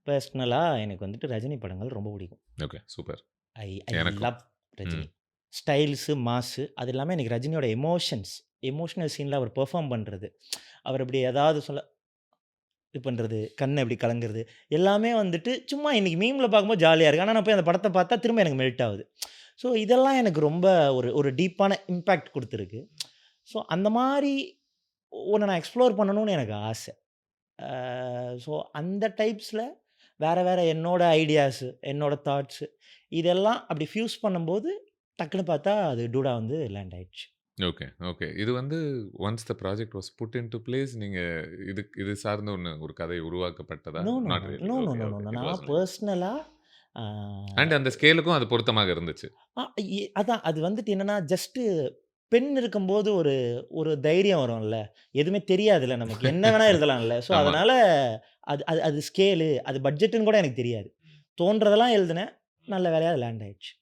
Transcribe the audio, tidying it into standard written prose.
பர்சனலா எனக்கு வந்துட்டு ரஜினி படங்கள் ரொம்ப பிடிக்கும். ஓகே. சூப்பர். ஐ ஐ எனக்கும். லவ் ம். ரஜினி. ஸ்டைல்ஸு, மாஸு அது எல்லாமே எனக்கு ரஜினியோட எமோஷனல் சீன்ல அவர் பெர்ஃபார்ம் பண்றது. அவர் இப்படி ஏதாவது சொல்ல இது பண்றது, கண்ண இப்படி கலங்குறது, எல்லாமே வந்துட்டு சும்மா இன்னைக்கு மீம்ல பார்க்கும்போது ஜாலியா இருக்கு. ஆனா நான் போய் அந்த படத்த பார்த்தா திரும்ப எனக்கு மெல்ட் ஆவுது. ஸோ இதெல்லாம் எனக்கு ரொம்ப ஒரு ஒரு டீப்பான இம்பாக்ட் குடுத்திருக்கு. ஸோ அந்த மாரி ஒண்ண நான் எக்ஸ்ப்ளோர் பண்ணணும்னு எனக்கு ஆச. அ ஸோ அந்த டைப்ஸ்ல வேற வேற என்னோட ஐடியாஸு, என்னோட தாட்ஸு இதெல்லாம் அப்படி ஃபியூஸ் பண்ணும்போது, டக்குனு பார்த்தா அது டூடா வந்து லேண்ட் ஆயிடுச்சு. Okay, okay. இது வந்து once the project was put into place நீங்க இது சார்ந்த ஒரு கதை உருவாக்கப்பட்டதா? No, no, not no, really. No, no, okay, no, no, okay. No. It நான் வாஸ்ன்ட் லைக் தட். பெர்சனலா ஆ அண்ட் அந்த ஸ்கேலுக்கும் அது பொருத்தமாக இருந்துச்சு. அ அதான் அது வந்துட்டு என்னன்னா, ஜஸ்ட்டு பென் இருக்கும்போது ஒரு ஒரு தைரியம் வரும்ல. எதுவுமே தெரியாதுல்ல நமக்கு. என்ன வேணா எழுதலாம்ல. ஸோ ஆமா. அதனால அது அது அது ஸ்கேலு, அது பட்ஜெட்டுன்னு கூட எனக்கு தெரியாது. தோன்றதெல்லாம் எழுதினேன். நல்ல வேளையா அது லேண்ட் ஆயிடுச்சு.